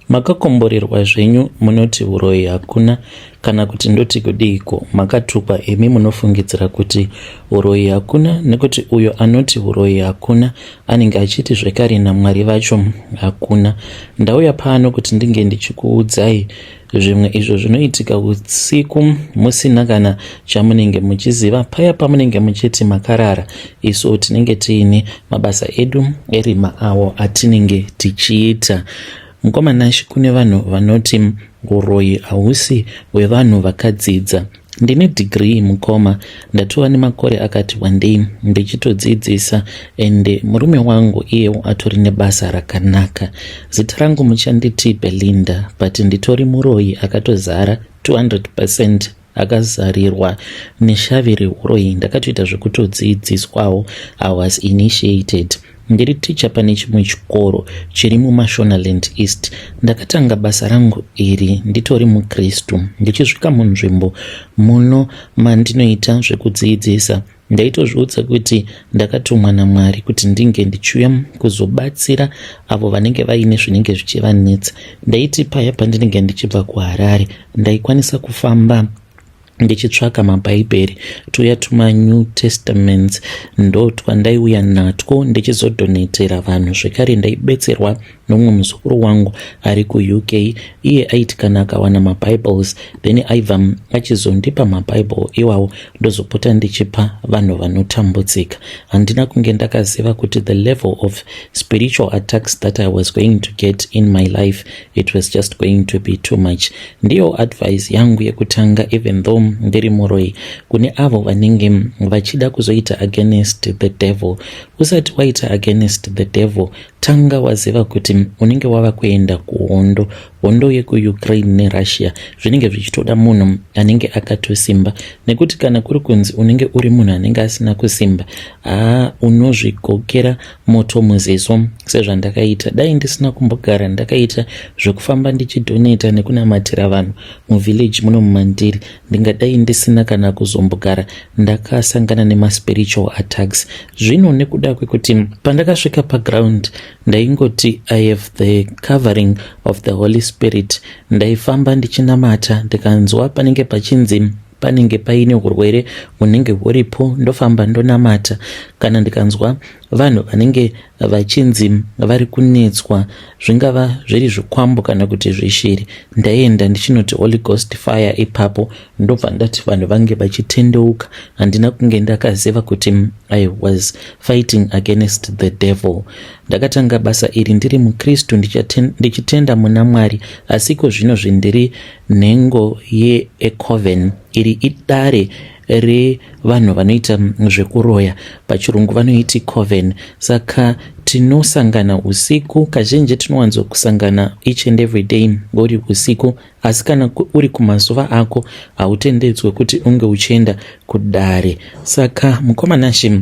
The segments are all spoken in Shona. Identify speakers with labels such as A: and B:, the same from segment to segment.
A: Makakomborerwa zvenyu munoti uroyi hakuna, kana kuti ndoti kudiko makatukwa imi munofungidzira kuti uroyi hakuna, nekuti uyo anoti uroyi hakuna anenge achiti zvekare naMwari vacho hakuna. Ndauya pano kuti ndinge ndichikuudzai zvimwe izvo zvinoitika usiku musina kana chamunenge muchiziva, paya pamunenge muchiti makarara. Isu tinenge tiine mabasa edu erima awo atinenge tichiita. Mukomanashi, kune vanhu vanoti uroyi hausi hwevanhu vakadzidza. Ndine degree mukoma, ndatova nemakore akati wandei ndichitodzidzisa, ende murume wangu iyewo atori nebasa rakanaka. Zita rangu muchanditi Belinda, but nditori muroyi akatozara 200%, akazarirwa neshavi reuroyi. Ndakatoita zvekutodzidziswawo. I was initiated. Ndiri ticha pane chimwe chikoro chiri muMashonaland East. Ndakatanga basa rangu iri nditori muKristu. Ndichisvika munzvimbo muno mandinoita zvekudzidzisa, ndaitozviudza kuti ndakatumwa naMwari kuti ndinge ndichiuya kuzobatsira avo vanenge vaine zvinenge zvichivanetsa. Ndaiti paya pandinenge ndichibva kuHarare ndaikwanisa kufamba ndichitsvaka mabhaibheri tuya tuma-New Testaments, ndo twandaiuya natwo ndichizodhonetera vanhu. Zvekare ndaibetserwa nomwe muzukuru wangu ari kuUK. Iye aiti kana akawana maBibles then aibva achizondipa maBible iwawo ndozopota ndichipa vanhu vanotambudzika. Handina kunge ndakaziva kuti the level of spiritual attacks that I was going to get in my life, it was just going to be too much. Ndiyo advice yangu yekutanga, even though ndiri muroyi, kune avo vanenge vachida kuzoita against the devil. Usati waita against the devil, tanga waziva kuti unenge wava kuenda kuhondo. Hondo yekuUkraine neRussia zvinenge zvichitoda munhu anenge akatosimba, nekuti kana kuri kunzi unenge uri munhu anenge asina kusimba, unozvigokera moto muzeso sezvandakaita. Dai ndisina kumbogara ndakaita zvekufamba ndichidhoneta nekunamatira vanhu muvillage muno mumandiri, ndingadai ndisina kana kuzombogara ndakasangana nemaspiritual attacks. Zvino nekuda kwekuti pandakasvika paground ndaingoti I have the covering of the Holy Spirit, ndaifamba ndichinamata, ndikanzwa panenge pachinzi panenge paine urwere unenge huripo, ndofamba ndonamata. Kana ndikanzwa vanhu vanenge vachinzi vari kunetswa, zvingava zviri zvikwambo kana kuti zvishiri, ndaenda ndichinoti Holy Ghost fire ipapo, ndobva ndati vanhu vange vachitendeuka. Handina kunge ndakaziva kuti I was fighting against the devil. Ndakatanga basa iri ndiri muKristu ndichitenda muna Mwari, asiko zvino zvindiri nhengo yeEcoven. Iri idare revanhu vanoita zvekuroya, pachirungu vanoiti coven. Saka tinosangana usiku, kazhinji tinowanzo kusangana each and every day uri usiku, asi kana uri kumazuva ako hautendedzwe kuti unge uchienda kudare. Saka mukomanashi,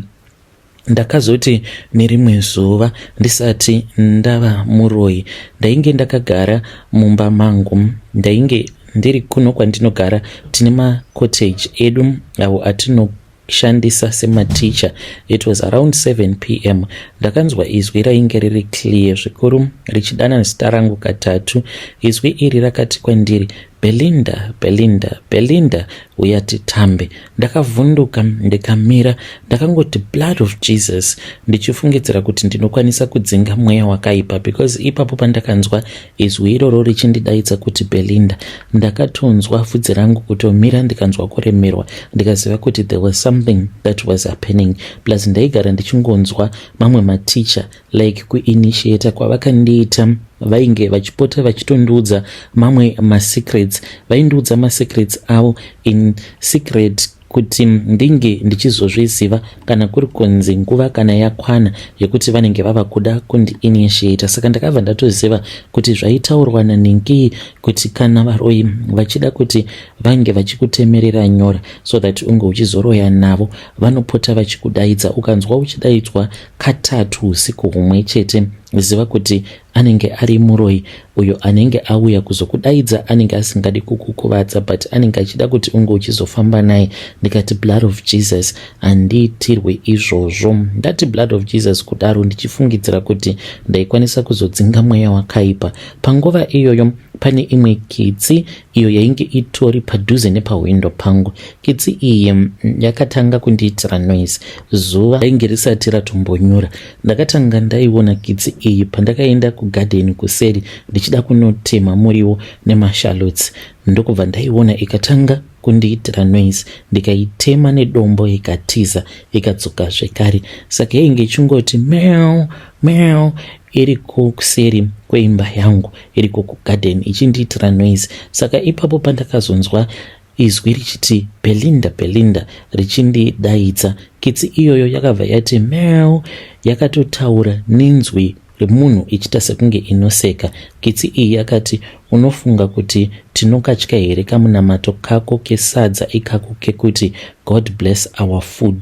A: ndakazoti nerimwe zuva ndisati ndava muroyi, ndainge ndakagara mumba mangu. Ndainge ndiri kuno kwandinogara tine macotage edu avo atinoshandisa sematicha. It was around 7 p.m. Ndakanzwa izwi rainge riri clear zvikuru richidana zita rangu katatu. Izwi iri rakati kwandiri, Belinda, Belinda, Belinda, uya titambe. Ndakavhunduka ndikamira, ndakangoti blood of Jesus, ndichifungidzira kuti ndinokwanisa kudzinga mweya wakaipa, because ipapo pandakanzwa izwi iroro richindidaidza kuti Belinda, ndakatonzwa bvudzi rangu kutomira, ndikanzwa kuremerwa, ndikaziva kuti there was something that was happening. Plus ndaigara ndichingonzwa mamwe maticha like kuinitiata kwavakandiita vainge vachipota vachitondiudza mamwe masecrets, vaindiudza masecrets avo in secret kuti ndinge ndichizozviziva kana kuri kunzi nguva kana yakwana yekuti vanenge vava kuda kundi-initiata. Saka ndakabva ndatoziva kuti zvaitaurwa naNingi kuti kana varoyi vachida kuti vange vachikutemerera nyora so that unge uchizoroya navo, vanopota vachikudaidza. Ukanzwa uchidaidzwa katatu usiku humwe chete, ziva kuti anenge ari muroyi uyo anenge auya kuzokudaidza anenge asingadi kukukuvadza but anenge achida kuti unge uchizofamba naye. Ndikati blood of Jesus handiitirwe izvozvo. Ndati blood of Jesus kudaro ndichifungidzira kuti ndaikwanisa kuzodzinga mweya wakaipa. Panguva iyoyo pane imwe kitsi iyo yainge itori padhuze nepahwindo pangu. Kitsi iyi yakatanga kundiitira noise. Zuva rainge risati ratombonyura ndakatanga ndaiona kitsi iyi pandakaenda kugadheni kuseri ndichida kunotema muriwo nemashalotsi. Ndokubva ndaiona ikatanga kundiitira noise, ndikaitema nedombo ikatiza ikadzoka zvekare. Saka yainge ichingoti meow meow iriko kuseri kweimba yangu, iriko kugarden ichindiitira noise. Saka ipapo pandakazonzwa izwi richiti Belinda Belinda richindidaidza, kitsi iyoyo yakabva yati meow, yakatotaura nenzwi remunhu ichita sekunge inoseka. Kitsi iyi yakati, unofunga kuti tinokatya here kamunamato kako kesadza ikako kekuti God bless our food?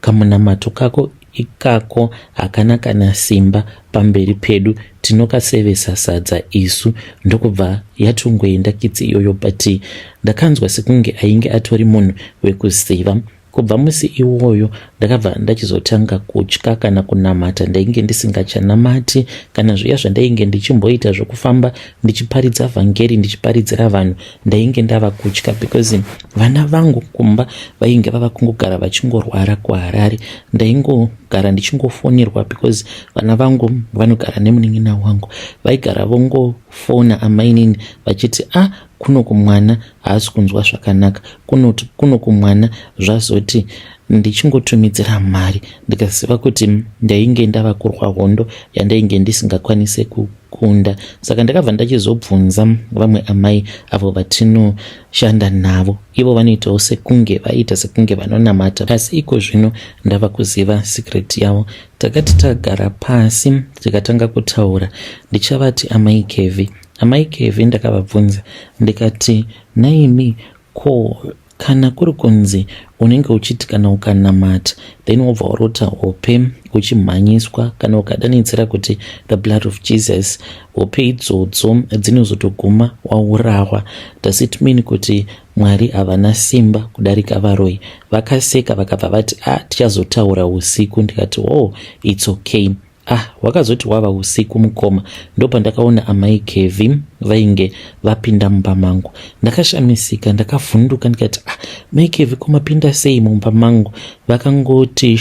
A: Kamunamato kako ikako hakana kana simba pamberi pedu, tinokasevesa sadza isu. Ndokubva yatongoenda kitsi iyoyo, but ndakanzwa sekunge ainge atori munhu wekuziva. Kubva musi iwoyo ndakabva ndachizotanga kutya kana kunamata. Ndainge ndisingachanamati kana zviya zvandainge ndichimboita zvokufamba ndichiparidza vhangeri ndichiparidzira vanhu, ndainge ndava kutya because vana vangu kumba vainge vava kungogara vachingorwara kuHarare. Ndaingogara ndichingofonirwa because vana vangu vanogara nemunin'ina wangu, vaigara vongofona amainini vachiti kuno kumwana haasi kunzwa zvakanaka, kuno kumwana zvazoti ndichingotumidzira mari. Ndikaziva kuti ndainge ndava kurwa hondo yandainge ndisingakwanise kukunda. Saka ndakabva ndachizobvunza vamwe amai avo vatinoshanda navo, ivo vanoitawo sekunge vaita sekunge vanonamata, asi iko zvino ndava kuziva secret yavo. Takati tagara pasi tikatanga kutaura, ndichavati amai Kevi ndakavabvunza ndikati, naimi kana kuri kunzi unenge uchiti kana ukanamata then wobva warota hope uchimhanyiswa kana ukadanidzira kuti the blood of Jesus, hope idzodzo dzinozotoguma waurawa. Does it mean kuti Mwari havana simba kudarika varoi? Vakaseka vakabva vati tichazotaura usiku. Ndikati it's okay. Wakazoti wava usiku mukoma. Ndopa ndakaona amai Kevi vainge vapinda mumba mangu. Ndakashamisika, ndakavhunduka ndikati mai Kevi komapinda sei mumba mangu? Vakangoti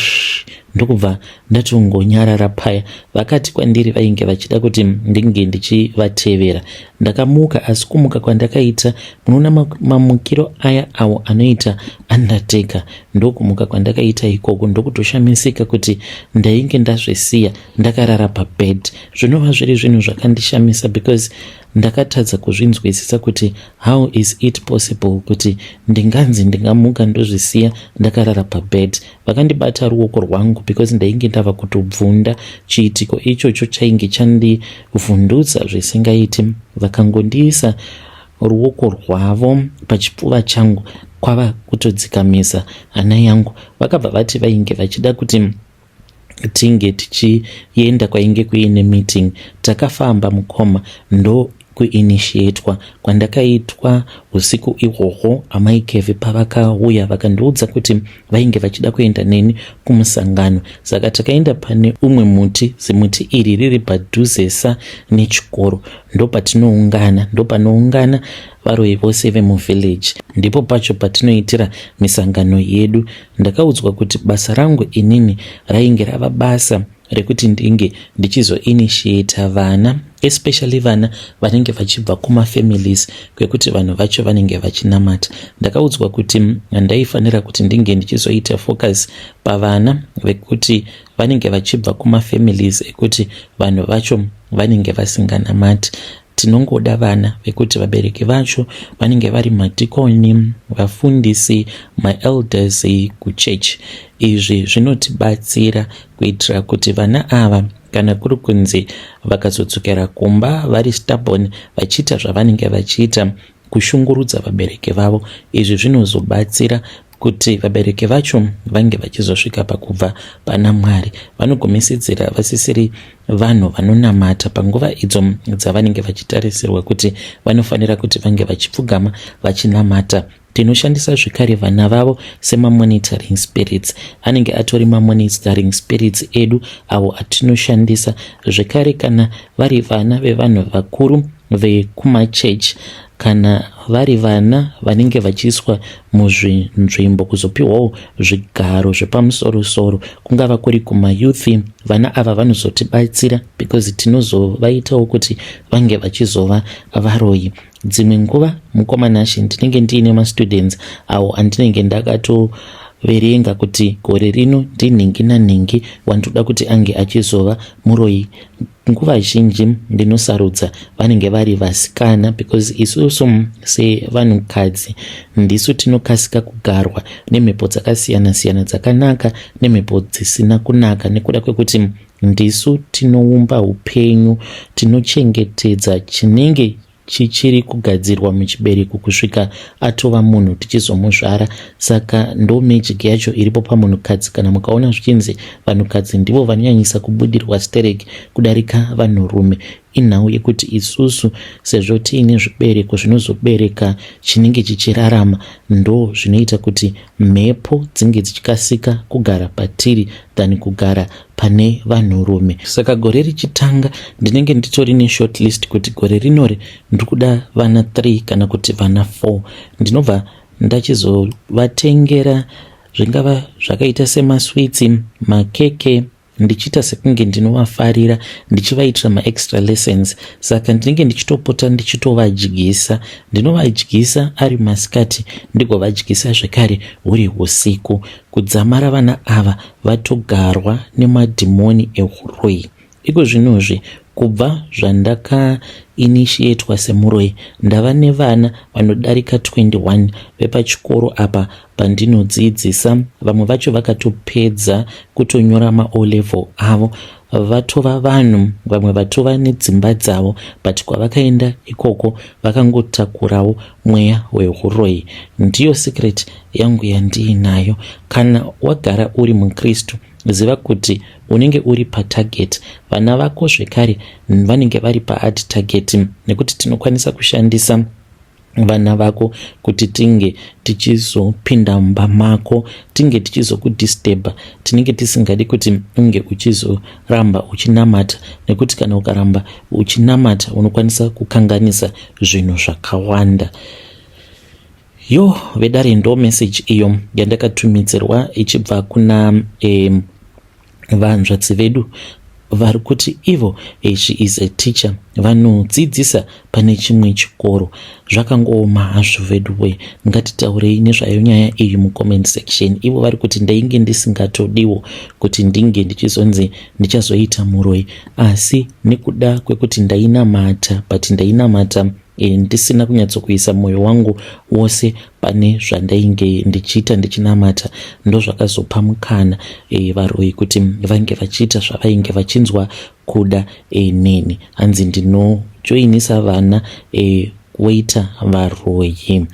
A: ndokubva ndatongonyarara paya. Vakati kwandiri vainge vachida kuti ndinge ndichivatevera. Ndakamuka, asi kumuka kwandakaita, munoona mamukiro aya awo anoita undertaker, ndokumuka kwandakaita ikoko ndokutoshamisika kuti ndainge ndazvisiya ndakarara pabed. Zvinova zviri zvinhu zvakandishamisa because ndakatadza kuzvinzwisisa kuti how is it possible kuti ndinganzi ndingamuka ndozvisiya ndakarara pabed. Vakandibata ruoko rwangu because ndainge ndava kutobvunda. Chiitiko ichocho chainge chandivhundutsa zvisingaiti. Vakangondiisa ruoko rwavo pachipfuva changu kwava kutodzikamisa hana yangu. Vakabva vati vainge vachida kuti tinge tichienda kwainge kuine meeting. Takafamba mukoma ndo kuinitiatwa kwandakaitwa usiku ihwohwo. amai Kevi pavakauya vakandiudza kuti vainge vachida kuenda neni kumusangano. Saka takaenda pane umwe muti, zimuti iri riri padhuzesa nechikoro. Ndopanoungana varoi vose vemuvillage. Ndipo pacho patinoitira misangano yedu. Ndakaudzwa kuti basa rangu inini rainge rava basa rekuti ndinge ndichizoinitiata vana, especially vana vanenge vachibva kumafamilies kwekuti vanhu vacho vanenge vachinamata. Ndakaudzwa kuti ndaifanira kuti ndinge ndichizoita focus pavana vekuti vanenge vachibva kumafamilies ekuti vanhu vacho vanenge vasinganamati. Tinongoda vana vekuti vabereki vacho vanenge vari madhikoni, vafundisi, maelders kuchurch. Izvi zvinotibatsira kuitira kuti vana ava kana kuri kunzi vakazodzokera kumba vari stubborn vachiita zvavanenge vachiita kushungurudza vabereki vavo, izvi zvinozobatsira kuti vabereki vacho vange vachizosvika pakubva pana Mwari. Vanogumisidzira vasisiri vanhu vanonamata panguva idzo dzavanenge vachitarisirwa kuti vanofanira kuti vange vachipfugama vachinamata. Tinoshandisa zvikari vana vavo sema-monitoring spirits. Anenge atori ma-monitoring spirits edu avo atinoshandisa zvekare kana vari vana vevanhu vakuru vekumachechi, kana vari vana vanenge vachiiswa muzvinzvimbo kuzopiwawo zvigaro zvepamusoro-soro, kungava kuri kumayuthi. Vana ava vanozotibatsira because tinozovaitawo kuti vange vachizova varoyi. Dzimwe nguva mukomana She ndinenge ndiine mastudents avo andinenge ndakatoverenga kuti gore rino ndinhingi nanhingi wandoda kuti ange achizova muroyi. Nguva zhinji ndinosarudza vanenge vari vasikana because isusu sevanhukadzi ndisu tinokasika kugarwa nemhepo dzakasiyana-siyana dzakanaka nemhepo dzisina kunaka, nekuda kwekuti ndisu tinoumba upenyu, tinochengetedza chinenge chichiri kugadzirwa muchibereko kusvika atova munhu tichizomuzvara. Saka ndo magic yacho iripo pamunhukadzi. Kana mukaona zvichinzi vanhukadzi ndivo vanonyanyisa kubudirwa stereki kudarika vanhurume, inhau yekuti isusu sezvo tiine zvibereko zvinozobereka chinenge chichirarama, ndo zvinoita kuti mhepo dzinge dzichikasika kugara patiri than kugara pane vanhurume. Saka gore richitanga ndinenge nditori neshortlist kuti gore rinori ndikuda vana 3 kana kuti vana 4. Ndinobva ndachizovatengera zvingava zvakaita semaswitsi, makeke, ndichiita sekunge ndinovafarira, ndichivaitira maextra lessons. Saka ndinenge ndichitopota ndichitovadyisa. Ndinovadyisa ari masikati ndigovadyisa zvekare huri usiku. Kudzamara vana ava vatogarwa nemadhimoni euroyi. Iko zvinozve kubva zvandakainitiatwa semuroyi ndava nevana vanodarika 21 vepachikoro apa pandinodzidzisa. Vamwe vacho vakatopedza kutonyora ma-O level avo, vatova vanhu, vamwe vatova nedzimba dzavo, but kwavakaenda ikoko vakangotakurawo mweya weuroyi. Ndiyo secret yangu yandiinayo. Kana wagara uri muKristu, ziva kuti unenge uri patarget. Vana vako zvekare vanenge vari paart target, nekuti tinokwanisa kushandisa vana vako kuti tinge tichizopinda mumba mako, tinge tichizokudisturba. Tinenge tisingadi kuti unge uchizoramba uchinamata, nekuti kana ukaramba uchinamata unokwanisa kukanganisa zvinhu zvakawanda. Yo vedare ndo message iyo yandakatumidzirwa ichibva kuna vanzvadzi vedu vari kuti Ivo she is a teacher, vanodzidzisa pane chimwe chikoro. Zvakangooma hazvo vedu we, ngatitaurei nezvayo nyaya iyi mucomment section. Ivo vari kuti ndainge ndisingatodiwo kuti ndinge ndichizonzi ndichazoita muroyi, asi nekuda kwekuti ndainamata, but ndainamata ndisina kunyatsokuisa mwoyo wangu wose pane zvandainge ndichiita ndichinamata, ndo zvakazopa mukana varoyi kuti vange vachiita zvavainge vachinzwa kuda neni. Hanzi ndinojoinisa vana kuita varoyi.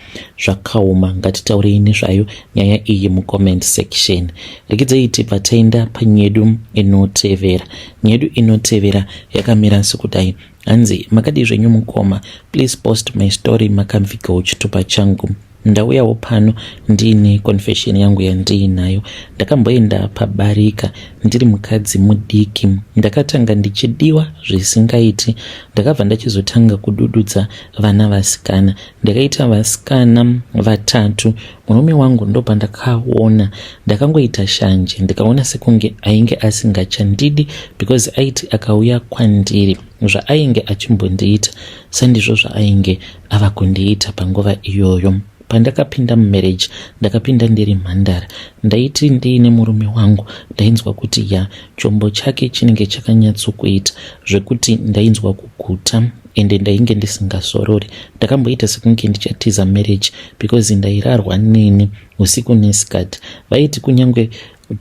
A: Zvakaoma, ngatitaurei nezvayo nyaya iyi mucomment section. Rekidzai tibva taenda panyedu inotevera. Nyedu inotevera yakamira sekudai. Hanzi makadi zvenyu mukoma, please post my story makamvigawo chitupa changu. Ndauyawo pano ndiine confession yangu yandiinayo. Ndakamboenda pabarika ndiri mukadzi mudiki. Ndakatanga ndichidiwa zvisingaiti. Ndakabva ndachizotanga kudududza vana vasikana. Ndakaita vasikana 3. Murume wangu ndopa ndakaona, ndakangoita shanje. Ndikaona sekunge ainge asingachandidi because aiti akauya kwandiri zvaainge achimbondiita sandizvo zvaainge ava kundiita panguva iyoyo. Pandakapinda mumarriage, ndakapinda ndiri mhandara. Ndaiti ndiine murume wangu, ndainzwa kuti chombo chake chinenge chakanyatsokuita zvekuti ndainzwa kuguta ende ndainge ndisingasorori. Ndakamboita sekunge ndichatiza marriage because ndairarwa neni usiku nesikati. Vaiti kunyange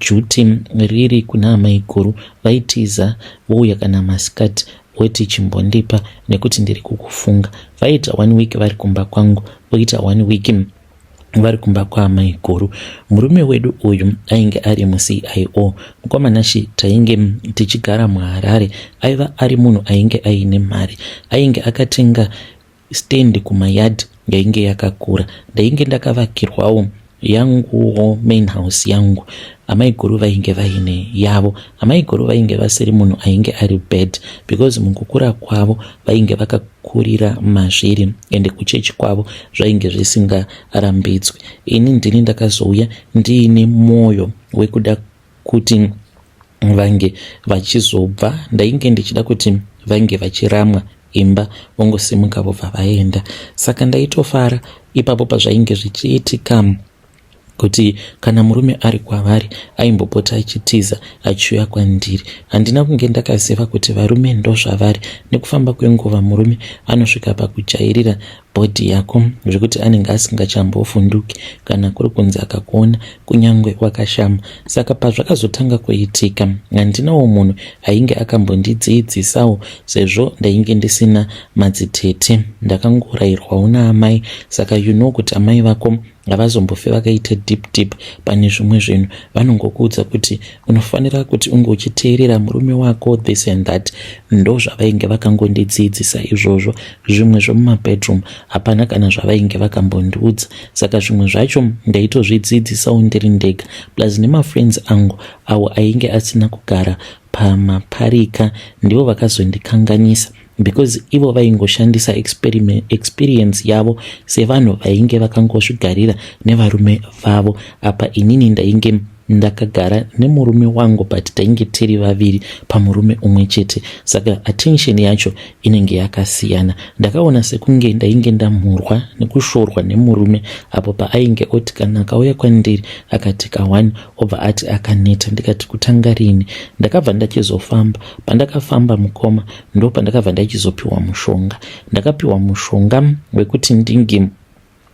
A: juti riri kuna amai guru vaitiza vouya kana masikati weti chimbondipa nekuti ndiri kukufunga. Vaita 1 week vari kumba kwangu, voita 1 week vari kumba kwaamai guru. Murume wedu uyu ainge ari muCIO. Mukomanashi tainge tichigara muHarare aiva ari munhu ainge aine mari. Ainge akatenga stand kumayadhi yainge yakakura. Ndainge ndakavakirwawo yanguwo main house yangu. Amai guru vainge vaine yavo. Amai guru vainge vasiri munhu ainge ari bad, because mukukura kwavo vainge vakakurira mazviri ende kuchechi kwavo zvainge zvisingarambidzwi. Ini ndini ndakazouya ndiine mwoyo wekuda kuti vange vachizobva. Ndainge ndichida kuti vange vachiramwa imba vongosimuka vobva vaenda. Saka ndaitofara ipapo pazvainge zvichiitika kuti kana murume ari kwavari aimbopota achitiza achiuya kwandiri. Handina kunge ndakaziva kuti varume ndo zvavari. Nekufamba kwenguva murume anosvika pakujairira bhodhi yako zvekuti anenge asingachambofunduki kana kuri kunzi akakuona kunyangwe wakashama. Saka pazvakazotanga kuitika, handinawo munhu ainge akambondidzidzisawo sezvo ndainge ndisina madzitete. Ndakangorayirwawo naamai. Saka kuti amai vako havazombofe vakaita deep pane zvimwe zvinhu. Vanongokuudza kuti unofanira kuti unge uchiteerera murume wako, this and that. Ndo zvavainge vakangondidzidzisa izvozvo. Zvimwe zvomumabedroom hapana kana zvavainge vakambondiudza. Saka zvimwe zvacho ndaitozvidzidzisawo ndiri ndega, plus nemafriends angu avo ainge asina kugara pamaparika ndivo vakazondikanganisa, because ivo vaingoshandisa experience yavo sevanhu vainge vakangozvigarira nevarume vavo. Apa inini ndainge ndakagara nemurume wangu, but tainge tiri vaviri pamurume umwe chete. Saka attention yacho inenge yakasiyana. Ndakaona sekunge ndainge ndamhurwa nekushorwa nemurume apo paainge oti kana akauya kwandiri akatika 1 obva ati akaneta. Ndikati kutanga rini? Ndakabva ndachizofamba. Pandakafamba mukoma ndo pandakabva ndachizopiwa mushonga. Ndakapiwa mushonga wekuti ndinge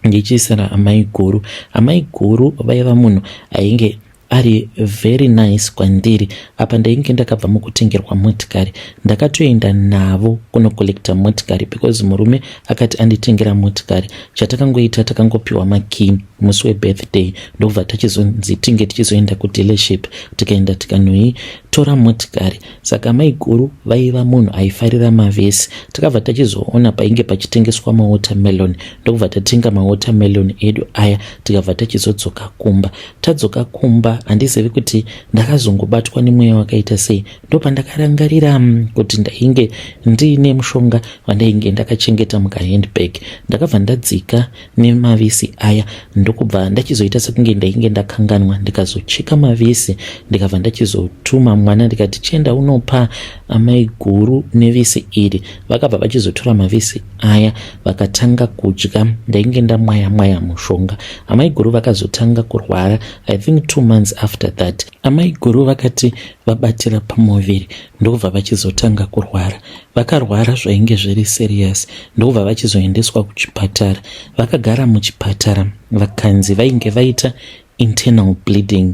A: ndichisara amai guru. Amai guru vaiva munhu ainge ari very nice kwandiri. Apa ndainge ndakabva mukutengerwa motikari, ndakatoenda navo kunokolekta motikari, because murume akati anditengera motikari. Chatakangoita takangopiwa makey musi webirthday ndobva tachizonzi tinge tichizoenda kudealership, tikaenda tikanoitora motikari. Saka mai guru vaiva munhu aifarira mavhesi. Takabva tachizoona painge pachitengeswa mawatermelon, ndobva tatenga mawatermelon edu aya tikabva tachizodzoka kumba. Tadzoka kumba handizivi kuti ndakazongobatwa nemweya wakaita sei. Ndopandakarangarira kuti ndainge ndiine mushonga wandainge ndakachengeta mukahandbag. Ndakabva ndadzika nemavhesi aya ndokubva ndachizoita sekunge ndainge ndakanganwa, ndikazocheka mavhesi ndikabva ndachizotuma mwana ndikati chienda unopa amai guru nevhesi iri. Vakabva vachizotora mavhesi aya vakatanga kudya. Ndainge ndamwaya mushonga. Amai guru vakazotanga kurwara, I think 2 months after that. Amai guru vakati vabatira pamuviri ndobva vachizotanga kurwara. Vakarwara zvainge zviri serious ndobva vachizoendeswa kuchipatara. Vakagara muchipatara vakanzi vainge vaita internal bleeding.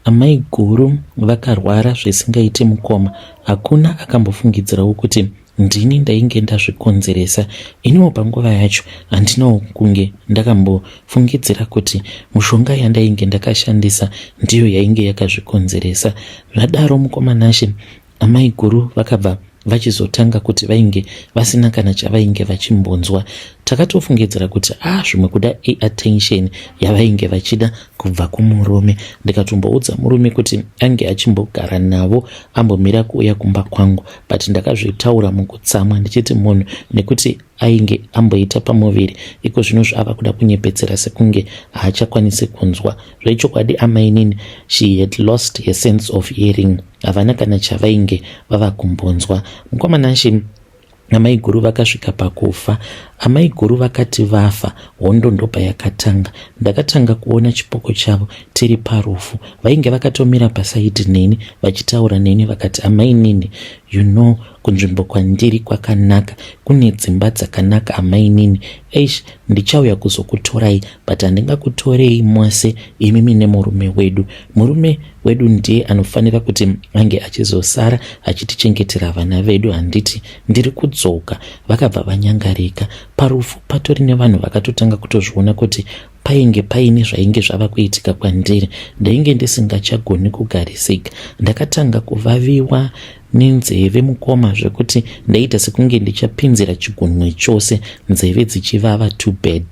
A: Amai guru vakarwara zvisingaiti mukoma. Hakuna akambofungidzirawo kuti ndini ndainge ndazvikonzeresa. Iniwo panguva yacho handinawo kunge ndakambofungidzira kuti mushonga yandainge ndakashandisa ndiyo yainge yakazvikonzeresa. Zvadaro mukomanashi amai guru vakabva vachizotanga kuti vainge vasina kana chavainge vachimbonzwa. Takatofungidzira kuti zvimwe kuda attention yavainge vachida kubva kumurume. Ndikatomboudza murume kuti ange achimbogara navo ambomira kuuya kumba kwangu, but ndakazvitaura mukutsamwa ndichiti munhu nekuti ainge amboita pamuviri iko zvino zvava kuda kunyepedzera sekunge haachakwanisi kunzwa. Zvechokwadi amai nini, she had lost her sense of hearing. Havana kana chavainge vava kumbonzwa. Mukomanashi amai guru vakasvika pakufa. Amai guru vakati vafa, hondo ndopa yakatanga. Ndakatanga kuona chipoko chavo tiri parufu. Vainge vakatomira pasaidi neni vachitaura neni vakati amai nini, kunzvimbo kwandiri kwakanaka, kune dzimba dzakanaka amai nini. Ndichauya kuzokutorai, but handingakutorei mose imimi nemurume wedu. Murume wedu ndiye anofanira kuti ange achizosara achitichengetera vana vedu, handiti ndiri kudzoka. Vakabva vanyangarika. Parufu patori nevanhu vakatotanga kutozviona kuti painge paine zvainge zvava kuitika kwandiri, ndainge ndisingachagoni kugarisika. Ndakatanga kuvaviwa nenzeve mukoma zvekuti ndaita sekunge ndichapinzira chigunwe chose, nzeve dzichivava too bad.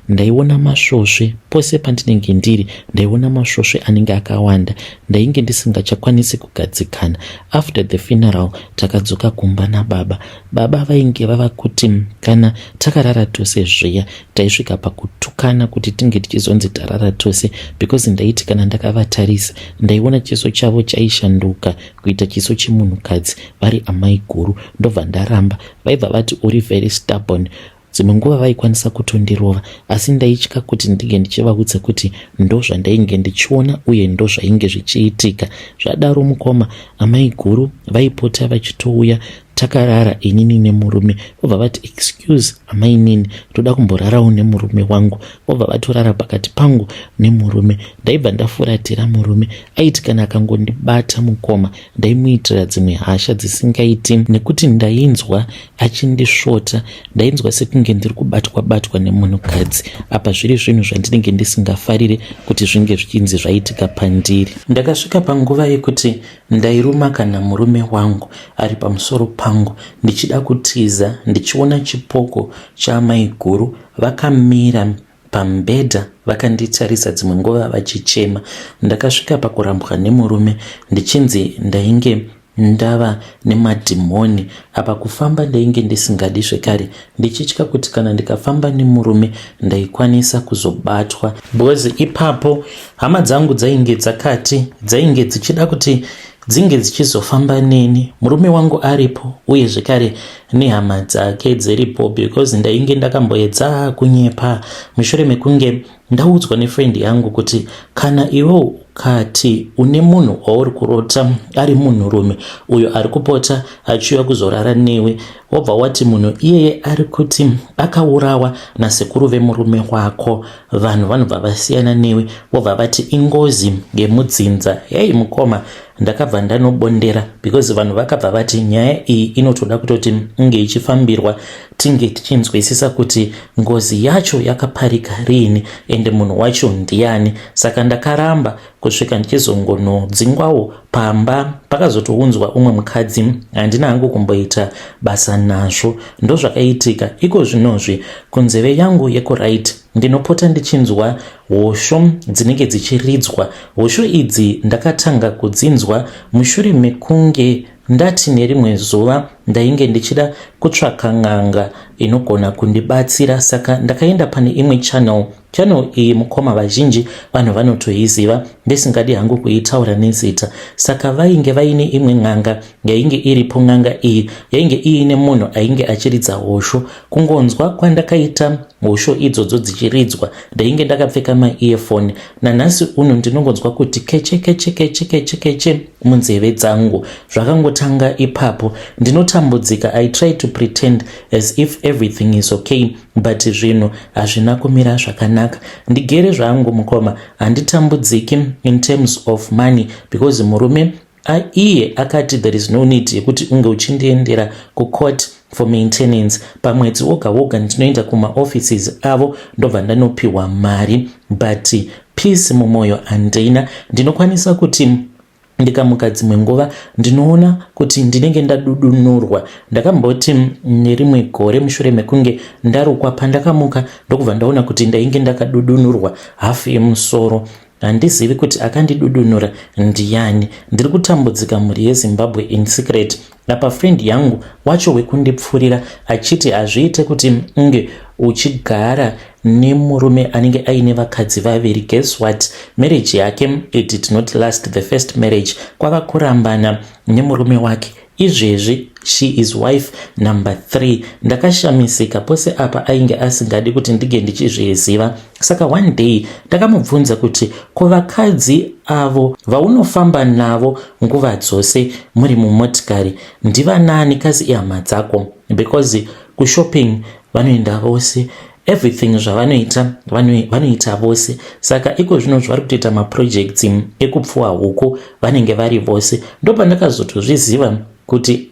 A: Ndaiona masvosve pose pandinenge ndiri, ndaiona masvosve anenge akawanda, ndainge ndisingachakwanisi kugadzikana. After the funeral takadzoka kumba nababa. Baba vainge vava kuti kana takarara tose zviya taisvika pakutukana kuti tinge tichizonzi tarara tose, because ndaiti kana ndakavatarisa ndaiona chiso chavo chaishanduka kuita chiso chemunhukadzi, vari amai guru. Ndobva ndaramba. Vaibva vati uri very stubborn. Dzimwe nguva vaikwanisa kutondirova, asi ndaitya kuti ndinge ndichivaudza kuti ndo zvandainge ndichiona uye ndo zvainge zvichiitika. Zvadaro mukoma, amai guru vaipota vachitouya takarara inini nemurume, vobva vati excuse amai nini, toda kumborarawo nemurume wangu. Vobva vatorara pakati pangu nemurume. Ndaibva ndafuratira murume. Aiti kana akangondibata mukoma ndaimuitira dzimwe hasha dzisingaiti, nekuti ndainzwa achindisvota. Ndainzwa sekunge ndiri kubatwa nemunhukadzi. Apa zviri zvinhu zvandinenge ndisingafarire kuti zvinge zvichinzi zvaitika pandiri. Ndakasvika panguva yekuti ndairuma kana murume wangu ari pamusoro pangu ndichida kutiza, ndichiona chipoko chaamai guru vakamira pambedha vakanditarisa, dzimwe nguva vachichema. Ndakasvika pakurambwa nemurume ndichinzi ndainge ndava nemadhimoni. Apa kufamba ndainge ndisingadi zvekare, ndichitya kuti kana ndikafamba nemurume ndaikwanisa kuzobatwa, because ipapo hama dzangu dzainge dzichida kuti dzinge dzichizofamba neni, murume wangu aripo uye zvekare nehama dzake dziripo, because ndainge ndakamboedza kunyepa mushure mekunge ndaudzwa nefrendi yangu kuti kana iwo kati une munhu wauri kurota ari munhurume uyo ari kupota achiuya kuzorara newe, wobva wati munhu iyeye ari kuti akaurawa nasekuru vemurume wako, vanhu vanobva vasiyana newe, wobva vati ingozi yemudzinza. Hei mukoma, ndakabva ndanobondera, because vanhu vakabva vati nyaya iyi inotoda kutoti inge ichifambirwa tinge tichinzwisisa kuti ngozi yacho yakaparika rini ende munhu wacho ndiani. Saka ndakaramba kusvika ndichizongonodzingwawo pamba pakazotounzwa umwe mukadzi, handina hangu kumboita basa nazvo. Ndo zvakaitika. Iko zvinozvi kunzeve yangu yekuraiti ndinopota ndichinzwa hosho dzinenge dzichiridzwa. Hosho idzi ndakatanga kudzinzwa mushure mekunge ndati nerimwe zuva ndainge ndichida kutsvaka n'anga inogona kundibatsira. Saka ndakaenda pane imwe channel iyi mukoma vazhinji vanhu vanotoiziva, ndisingadi hangu kuitaura nezita. Saka vainge vaine imwe n'anga yainge iripo. N'anga iyi yainge iine munhu ainge achiridza hosho. Kungonzwa kwandakaita hosho idzodzo dzichiridzwa, ndainge ndakapfeka ma-earphone. Nanhasi uno ndinongonzwa kuti keche keche keche keche keche munzeve dzangu. Zvakangotanga ipapo. Ndinotambudzika. I try to pretend as if everything is okay, but zvinhu hazvina kumira zvakanaka. Ndigere zvangu mukoma, handitambudziki in terms of money, because murume iye akati there is no need yekuti unge uchindiendera kucourt for maintenance. Pamwedzi woga woga ndinoenda kuma-offices avo ndobva ndanopiwa mari, but peace mumwoyo handina. Ndinokwanisa kuti ndikamuka dzimwe nguva ndinoona kuti ndinenge ndadudunurwa. Ndakamboti nerimwe gore mushure mekunge ndarukwa, pandakamuka ndokubva ndaona kuti ndainge ndakadudunurwa hafu yemusoro. Handizivi kuti akandidudunura ndiani. Ndiri kutambudzika mhuri yeZimbabwe in secret. Apa friend yangu wacho wekundipfurira achiti hazviite kuti unge uchigara nemurume anenge aine vakadzi vaviri. Guess what? Marriage yake it did not last. The first marriage kwava kurambana nemurume wake. Izvezvi she is wife number 3. Ndakashamisika pose apa ainge asingadi kuti ndige ndichizviziva. Saka one day ndakamubvunza kuti ko vakadzi avo vaunofamba navo nguva dzose muri mumotikari ndivanani kazi ihama dzako? Because kushopping vanoenda vose, everything zvavanoita vanoita vose. Saka iko zvino zvari kutoita maprojects ekupfuwa huku vanenge vari vose. Ndopandakazotozviziva kuti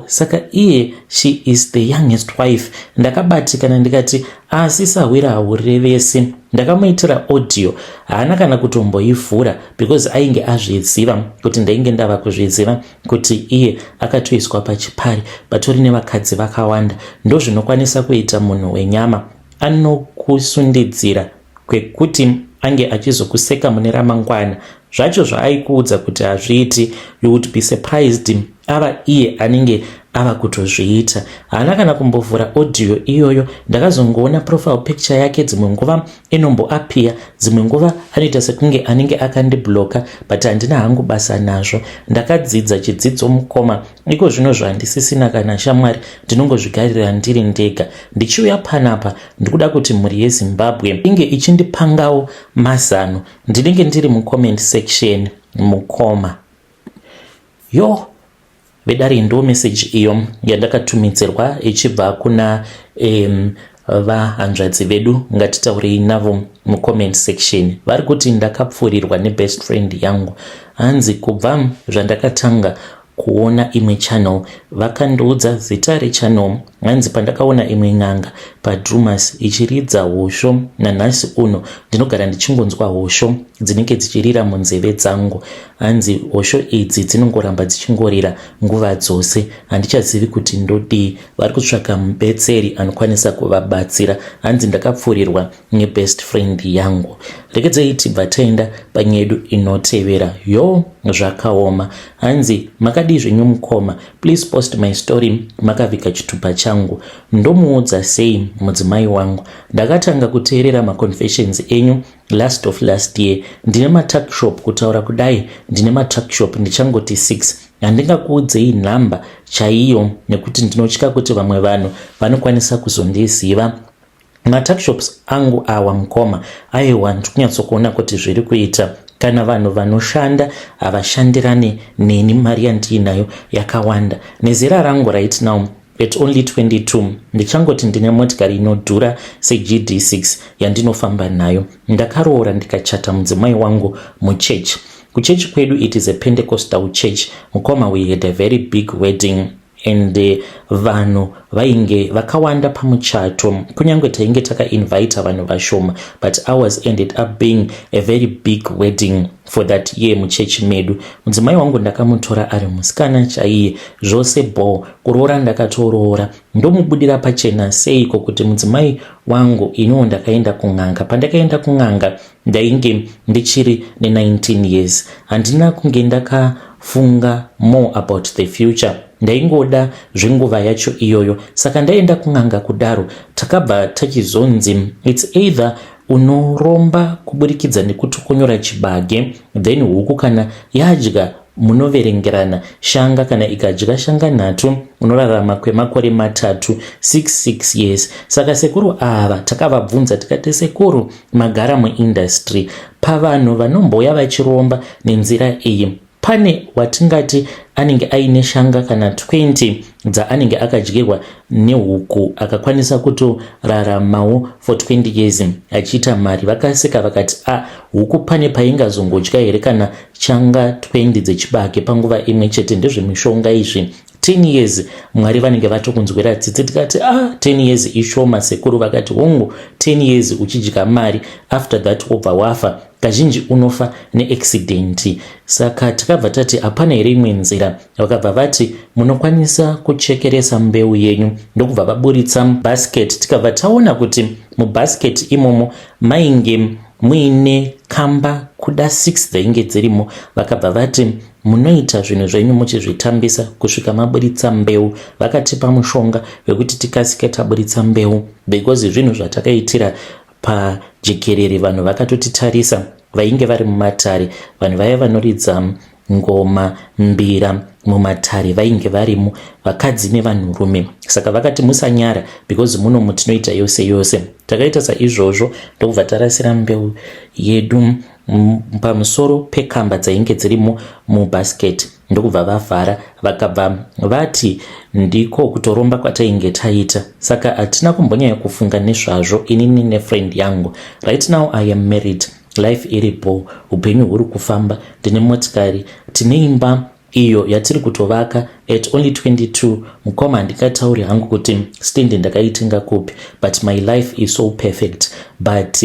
A: saka iye she is the youngest wife. Ndakabatikana ndikati sisahwira haurevesi. Ndakamuitira audio, haana kana kutomboivhura because ainge azviziva kuti ndainge ndava kuzviziva kuti iye akatoiswa pachipari patori nevakadzi vakawanda. Ndo zvinokwanisa kuita munhu wenyama, anokusundidzira kwekuti ange achizokuseka mune ramangwana. Zvacho zvaaikuudza kuti hazviiti, you would be surprised ava iye anenge ava kutozviita. Haana kana kumbovhura audio iyoyo. Ndakazongoona profile picture yake, dzimwe nguva inomboapia, dzimwe nguva anoita sekunge anenge akandibloka, but handina hangu basa nazvo. Ndakadzidza chidzidzo mukoma, iko zvino zvandisisina kana shamwari, ndinongozvigarira ndiri ndega. Ndichiuya panapa ndikuda kuti mhuri yeZimbabwe inge ichindipangawo mazano, ndinenge ndiri mucomment section mukoma. Vedari ndo message iyo yandakatumidzirwa ichibva kuna vahanzvadzi vedu, ngatitaurei navo mucomment section. Vari kuti ndakapfurirwa nebest friend yangu. Hanzi kubva zvandakatanga kuona imwe channel vakandoudza zita rechannel. Hanzi pandakaona imwe n'anga paDrumas ichiridza hosho, nanhasi uno ndinogara ndichingonzwa hosho dzinenge dzichirira munzeve dzangu. Hanzi hosho idzi dzinongoramba dzichingorira nguva dzose, handichazivi kuti ndodii. Vari kutsvaka mubetseri anokwanisa kuvabatsira. Hanzi ndakapfurirwa nebest friend yangu. Regedzei tibva taenda panyaya yedu inotevera. Zvakaoma. Hanzi makadii zvenyu mukoma, please post my story makavika chitupa changu. Ndomuudza sei mudzimai wangu. Ndakatanga kuteerera maconfessions enyu last of last year. Ndine matakshop, kutaura kudai ndine matakshop ndichangoti 6. Handingakuudzei nhamba chaiyo nekuti ndinotya kuti vamwe vanhu vanokwanisa kuzondiziva. Matakeshops angu awa mukoma aiwa ndikunyatsokuona kuti zviri kuita kana vanhu vanoshanda havashandirane neni. Mari yandiinayo yakawanda. Nezera rangu right now at only 22 ndichangoti ndine motikari inodhura seGD6 yandinofamba nayo. Ndakaroora ndikachata mudzimai wangu muchechi. Kuchechi kwedu it is a Pentecostal church. Mukoma we had a very big wedding and vanhu vainge vakawanda pamuchato, kunyange tainge takainvita vanhu vashoma, but ours ended up being a very big wedding for that year muchechi medu. Mudzimai wangu ndakamutora ari musikana chaiye, zvose kuroora ndakatoroora. Ndomubudira pachena seiko kuti mudzimai wangu ino ndakaenda kun'anga. Pandakaenda kun'anga ndainge ndichiri ne19 years. Handina kunge ndakafunga more about the future, ndaingoda zvenguva yacho iyoyo. Saka ndaenda kun'anga kudaro, takabva tachizonzi it's either unoromba kuburikidza nekutokonyora chibage, then huku kana yadya munoverengerana. Shanga kana ikadya shanga 3 unorarama kwemakore 3, 6 years. Saka sekuru ava takavabvunza tikati, sekuru magara muindustry, pavanhu vanomboya vachiromba nenzira iyi, pane watingati anenge aine shanga kana 20 dzaanenge akadyirwa nehuku akakwanisa kutoraramawo for 20 years achiita mari? Vakaseka vakati huku pane paingazongodya here kana shanga 20 dzechibage panguva imwe chete? Ndezvemishonga izvi 10 years Mwari vanenge vatokunzwira tsitsi. Tikati 10 years ishoma sekuru. Vakati hongu 10 years uchidya mari, after that obva wafa, kazhinji unofa neaccident. Saka tikabva tati hapana here imwe nzira. Vakabva vati munokwanisa kuchekeresa mbeu yenyu, ndokubva vaburitsa basket. Tikabva taona kuti mubasket imomo mainge muine kamba kuda 6 dzainge dzirimo. Vakabva vati munoita zvinhu zvenyu muchizvitambisa kusvika maburitsa mbeu. Vakatipa mushonga wekuti tikasike taburitsa mbeu, because zvinhu zvatakaitira pajekerere vanhu vakatotitarisa, vainge vari mumatare, vanhu vaya vanoridza ngoma, mbira mumatare vainge varimo, vakadzi nevanhurume. Saka vakati musanyara because muno mutinoita yose yose. Takaita saizvozvo ndokubva tarasira mbeu yedu pamusoro pekamba dzainge dzirimo mubasket, ndokubva vavhara. Vakabva vati ndiko kutoromba kwatainge taita. Saka hatina kumbonyanya kufunga nezvazvo inini nefriend yangu. Right now I am married, life iripo, upenyu huri kufamba, ndine motikari, tine imba iyo yatiri kutovaka at only 22. mukoma handingatauri hangu kuti stendi ndakaitenga kupi, but my life is so perfect. But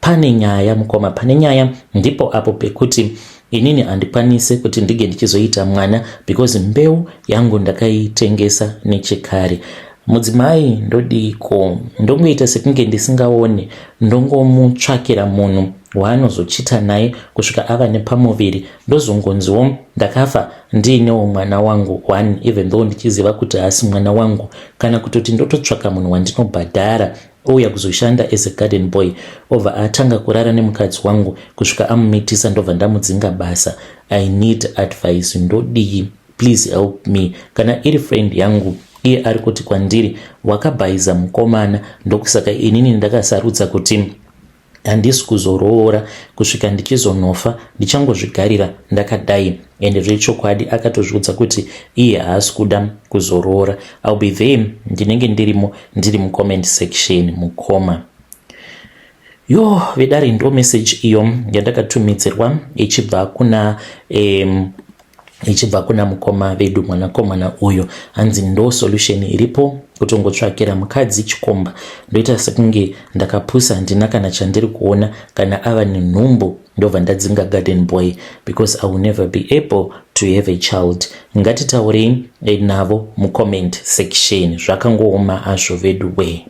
A: pane nyaya mukoma, pane nyaya, ndipo apo pekuti inini handikwanise kuti ndige ndichizoita mwana because mbeu yangu ndakaitengesa nechekare. Mudzimai ndodiko, ndongoita sekunge ndisingaone, ndongomutsvakira munhu waanozochita naye kusvika ava nepamuviri, ndozongonziwo ndakafa ndiinewo mwana wangu 1, even though ndichiziva kuti haasi mwana wangu, kana kutoti ndototsvaka munhu wandinobhadhara ouya kuzoshanda as a garden boy, obva atanga kurara nemukadzi wangu kusvika amumitisa, ndobva ndamudzinga basa. I need advice, ndodii, please help me. Kana iri friend yangu iye ari kuti kwandiri wakabhaiza mukomana, ndokusaka inini ndakasarudza kuti handisi kuzoroora kusvika ndichizonofa, ndichangozvigarira ndakadai. Ende zvechokwadi akatozviudza kuti iye haasi kuda kuzoroora. I'll be there, ndinenge ndiri mucomment section mukoma. Yo vedare ndo message iyo yandakatumidzirwa ichibva kuna mukoma vedu, mwanakomana uyo. Hanzi ndo solution iripo, kutongotsvakira mukadzi chikomba. Ndoita sekunge ndakapusa, handina kana chandiri kuona, kana ava nenhumbu ndobva ndadzinga garden boy, because I will never be able to have a child. Ngatitaurei navo mucomment section, zvakangooma azvo vedu we.